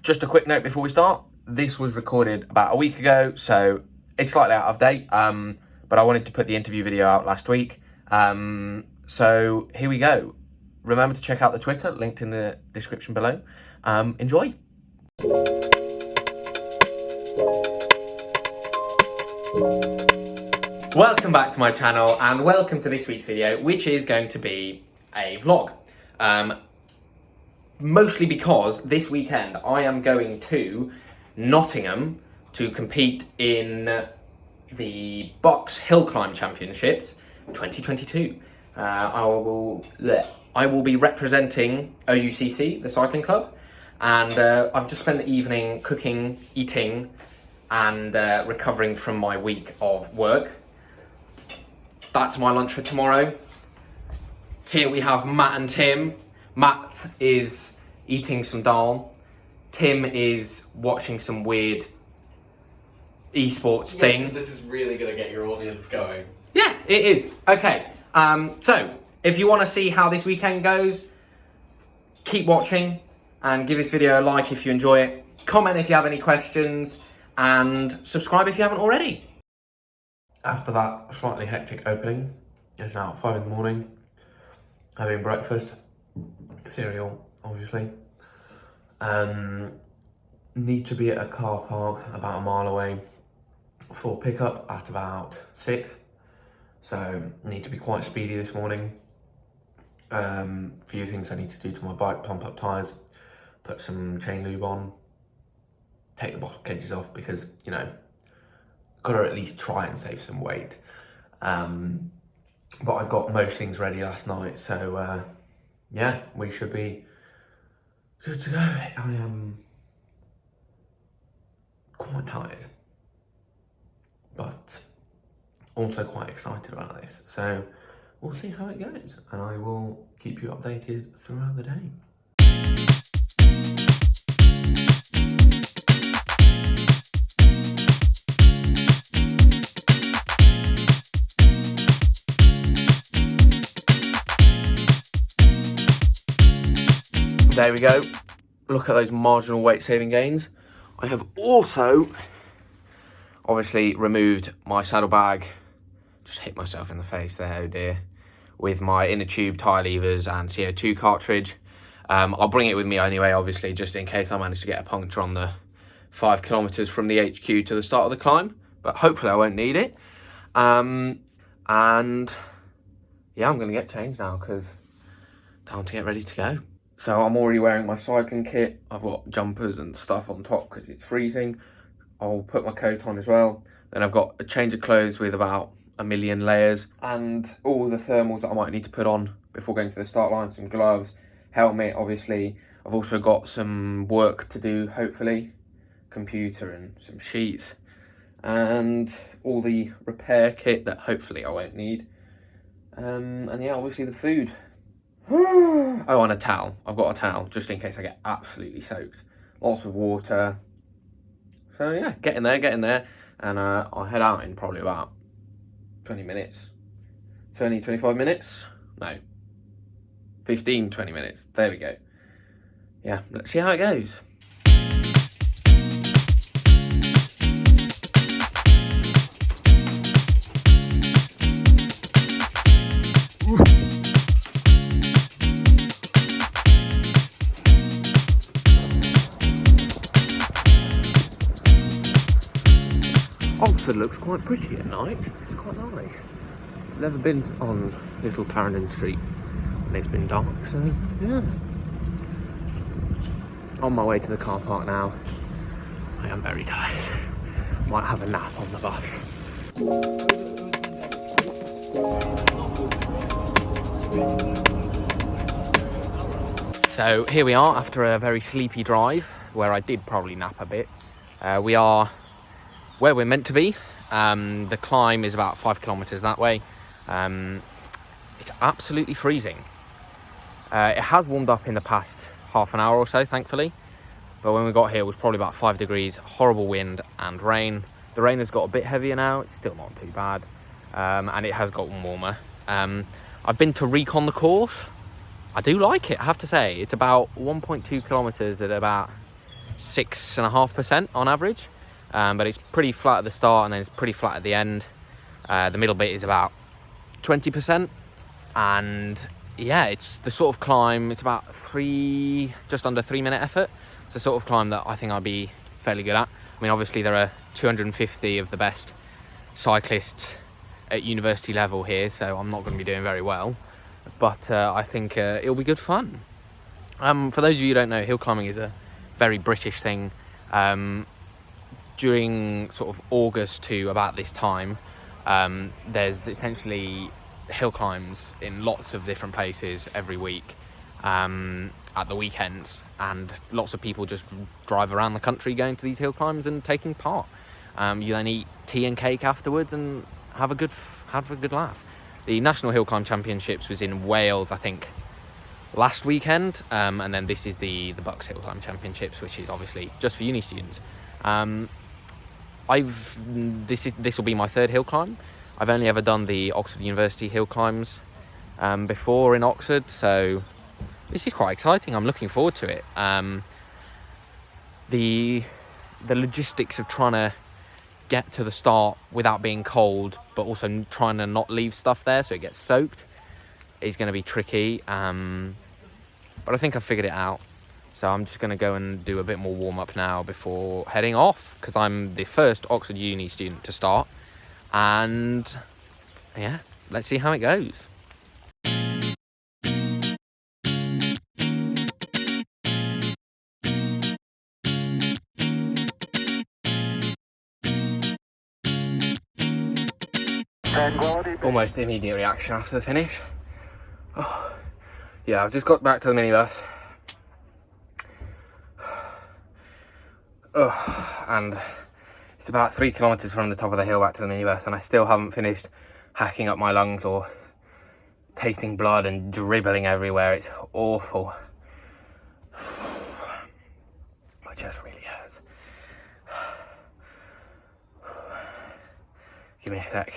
Just a quick note before we start. This was recorded about a week ago, so it's slightly out of date, but I wanted to put the interview video out last week. So here we go. Remember to check out the Twitter, linked in the description below. Enjoy. Welcome back to my channel, and welcome to this week's video, which is going to be a vlog. Mostly because this weekend I am going to Nottingham to compete in the BUCS Hill Climb Championships 2022. I will be representing OUCC, the cycling club, and I've just spent the evening cooking, eating, and recovering from my week of work. That's my lunch for tomorrow. Here we have Matt and Tim. Matt is eating some dal. Tim is watching some weird esports thing. This is really going to get your audience going. Yeah, it is. Okay, so if you want to see how this weekend goes, keep watching and give this video a like if you enjoy it. Comment if you have any questions and subscribe if you haven't already. After that slightly hectic opening, it's now 5 in the morning, having breakfast, cereal, obviously. Need to be at a car park about a mile away for pickup at about 6. So need to be quite speedy this morning. Few things I need to do to my bike: pump up tyres, put some chain lube on, take the bottle cages off because, you know, got to at least try and save some weight. But I got most things ready last night, so yeah, we should be good to go. I am quite tired, but also quite excited about this. So we'll see how it goes, and I will keep you updated throughout the day. There we go. Look at those marginal weight saving gains. I have also obviously removed my saddlebag. Just hit myself in the face there, oh dear. With my inner tube tyre levers and CO2 cartridge. I'll bring it with me anyway, obviously, just in case I manage to get a puncture on the 5 kilometres from the HQ to the start of the climb. But hopefully I won't need it. And yeah, I'm going to get changed now because time to get ready to go. So I'm already wearing my cycling kit. I've got jumpers and stuff on top because it's freezing. I'll put my coat on as well. Then I've got a change of clothes with about a million layers and all the thermals that I might need to put on before going to the start line. Some gloves, helmet, obviously. I've also got some work to do, hopefully. Computer and some sheets. And all the repair kit that hopefully I won't need. And yeah, obviously the food. Oh, and a towel. I've got a towel just in case I get absolutely soaked. Lots of water. So yeah, get in there. And I'll head out in probably about 20 minutes. 20, 25 minutes? No. 15, 20 minutes. There we go. Yeah, let's see how it goes. Oxford looks quite pretty at night. It's quite nice. Never been on Little Clarendon Street when it's been dark, so yeah. On my way to the car park now. I am very tired. Might have a nap on the bus. So here we are after a very sleepy drive where I did probably nap a bit. We are where we're meant to be. The climb is about 5 kilometres that way. It's absolutely freezing. It has warmed up in the past half an hour or so, thankfully. But when we got here, it was probably about 5 degrees, horrible wind and rain. The rain has got a bit heavier now. It's still not too bad. And it has gotten warmer. I've been to recon the course. I do like it, I have to say. It's about 1.2 kilometres at about 6.5% on average, but it's pretty flat at the start and then it's pretty flat at the end. The middle bit is about 20%, and yeah, it's the sort of climb, it's about just under 3-minute effort. It's the sort of climb that I think I'll be fairly good at. I mean, obviously there are 250 of the best cyclists at university level here, so I'm not going to be doing very well, but I think it'll be good fun. For those of you who don't know, hill climbing is a very British thing. During sort of August to about this time, there's essentially hill climbs in lots of different places every week at the weekends, and lots of people just drive around the country going to these hill climbs and taking part. You then eat tea and cake afterwards and have a good laugh. The National Hill Climb Championships was in Wales, I think, last weekend, and then this is the BUCS Hill Climb Championships, which is obviously just for uni students. This will be my third hill climb. I've only ever done the Oxford University hill climbs before in Oxford, so this is quite exciting. I'm looking forward to it. The logistics of trying to get to the start without being cold, but also trying to not leave stuff there so it gets soaked, is going to be tricky. But I think I've figured it out. So I'm just going to go and do a bit more warm-up now before heading off, because I'm the first Oxford Uni student to start. And yeah, let's see how it goes. Almost immediate reaction after the finish. Oh, yeah, I've just got back to the minibus. And it's about 3 kilometres from the top of the hill back to the minibus, and I still haven't finished hacking up my lungs or tasting blood and dribbling everywhere. It's awful. My chest really hurts. Give me a sec.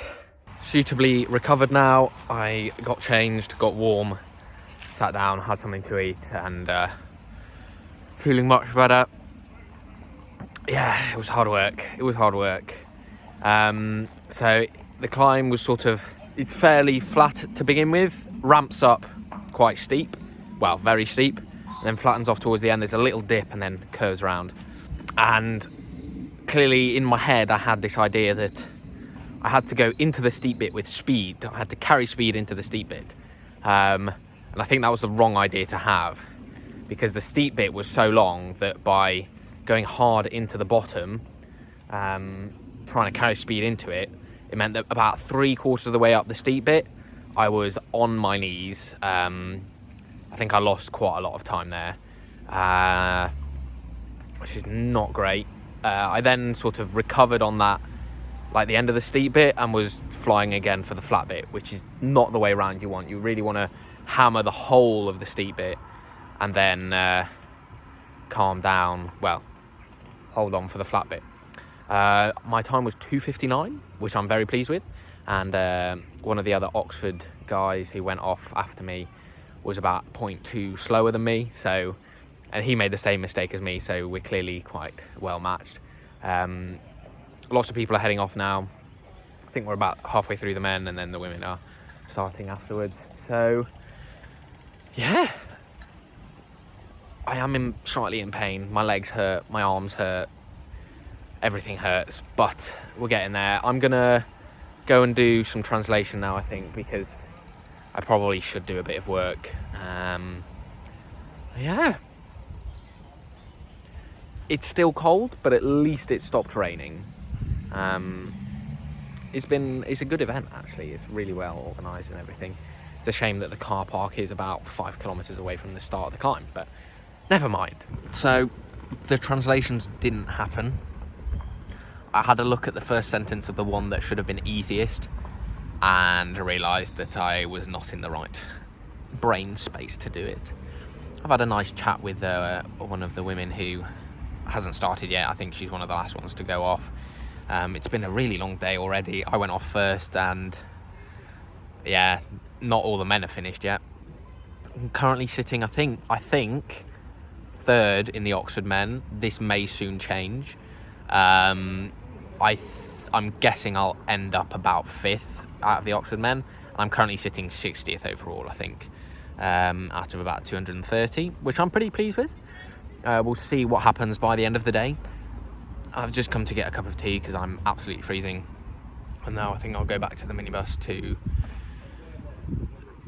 Suitably recovered now. I got changed, got warm, sat down, had something to eat, and feeling much better. Yeah, it was hard work. So the climb was it's fairly flat to begin with, ramps up quite steep, well, very steep, and then flattens off towards the end. There's a little dip and then curves around. And clearly in my head, I had this idea that I had to go into the steep bit with speed. I had to carry speed into the steep bit. And I think that was the wrong idea to have, because the steep bit was so long that by going hard into the bottom, trying to carry speed into it, it meant that about 3/4 of the way up the steep bit, I was on my knees. I think I lost quite a lot of time there, which is not great. I then sort of recovered on that, like the end of the steep bit, and was flying again for the flat bit, which is not the way around you want. You really want to hammer the whole of the steep bit and then calm down, well, hold on for the flat bit. My time was 2:59, which I'm very pleased with, and one of the other Oxford guys who went off after me was about 0.2 slower than me, so, and he made the same mistake as me, so we're clearly quite well matched. Lots of people are heading off now. I think we're about halfway through the men, and then the women are starting afterwards. So yeah, I am slightly in pain. My legs hurt, my arms hurt, everything hurts, but we're getting there. I'm gonna go and do some translation now, I think, because I probably should do a bit of work. Yeah, it's still cold, but at least it stopped raining. It's a good event, actually. It's really well organised and everything. It's a shame that the car park is about 5 kilometres away from the start of the climb, but never mind. So the translations didn't happen. I had a look at the first sentence of the one that should have been easiest and realised that I was not in the right brain space to do it. I've had a nice chat with one of the women who hasn't started yet. I think she's one of the last ones to go off. It's been a really long day already. I went off first, and yeah, not all the men are finished yet. I'm currently sitting, I think third in the Oxford men. This may soon change. I'm guessing I'll end up about 5th out of the Oxford men. I'm currently sitting 60th overall, I think, out of about 230, which I'm pretty pleased with. We'll see what happens by the end of the day. I've just come to get a cup of tea because I'm absolutely freezing. And now I think I'll go back to the minibus to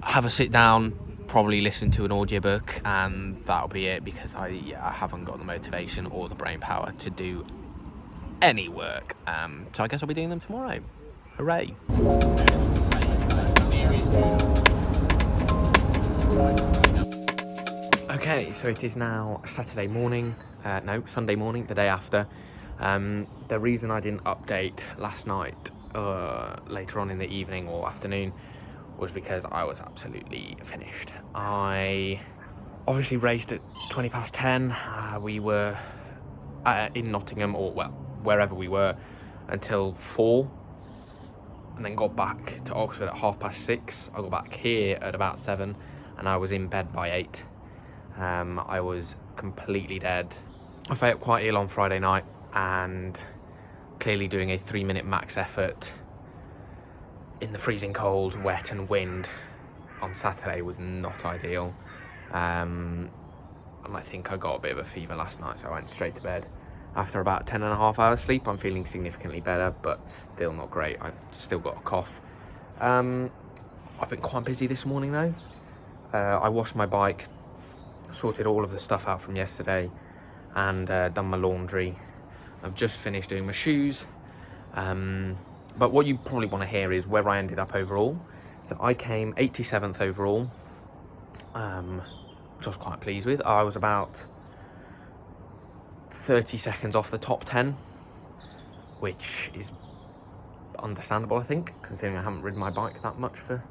have a sit down, probably listen to an audiobook, and that'll be it, because I haven't got the motivation or the brain power to do any work. So I guess I'll be doing them tomorrow. Hooray. Okay, so it is now Saturday morning, Sunday morning, the day after. The reason I didn't update last night, later on in the evening or afternoon, was because I was absolutely finished. I obviously raced at 10:20. We were in Nottingham, or well, wherever we were, until 4, and then got back to Oxford at 6:30. I got back here at about 7, and I was in bed by 8. I was completely dead. I felt quite ill on Friday night, and clearly doing a 3-minute max effort in the freezing cold, wet and wind on Saturday was not ideal. And I think I got a bit of a fever last night, so I went straight to bed. After about 10.5 hours sleep, I'm feeling significantly better, but still not great. I've still got a cough. I've been quite busy this morning though. I washed my bike, sorted all of the stuff out from yesterday, and done my laundry. I've just finished doing my shoes. But what you probably want to hear is where I ended up overall. So I came 87th overall, which I was quite pleased with. I was about 30 seconds off the top 10, which is understandable, I think, considering I haven't ridden my bike that much for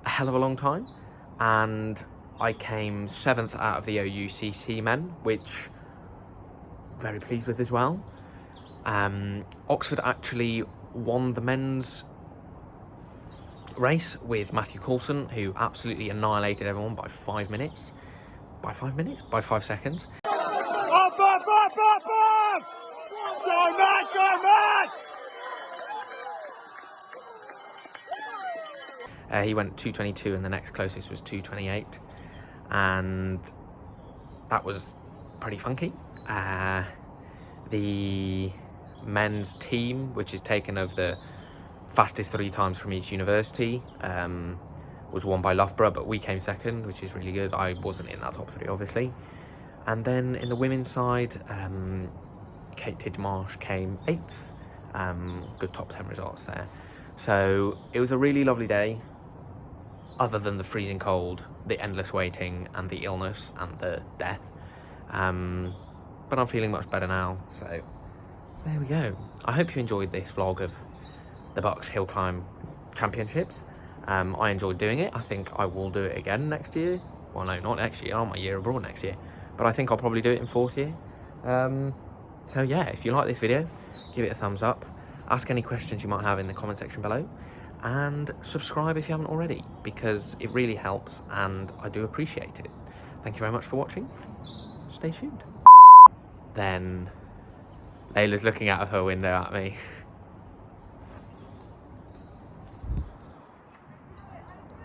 a hell of a long time. And I came 7th out of the OUCC men, which I'm very pleased with as well. Oxford actually won the men's race with Matthew Coulson, who absolutely annihilated everyone by 5 minutes. By 5 minutes? By 5 seconds. Up! Go, man! He went 2:22, and the next closest was 2:28, and that was pretty funky. The men's team, which is taken of the fastest 3 times from each university, was won by Loughborough, but we came 2nd, which is really good. I wasn't in that top 3, obviously. And then in the women's side, Kate Tidmarsh came 8th. Good top 10 results there. So it was a really lovely day, other than the freezing cold, the endless waiting, and the illness and the death. But I'm feeling much better now, so there we go. I hope you enjoyed this vlog of the BUCS Hill Climb Championships. I enjoyed doing it. I think I will do it again next year. Well, no, not next year. I'm a year abroad next year. But I think I'll probably do it in 4th year. So yeah, if you like this video, give it a thumbs up. Ask any questions you might have in the comment section below. And subscribe if you haven't already, because it really helps and I do appreciate it. Thank you very much for watching. Stay tuned. Then Layla's looking out of her window at me.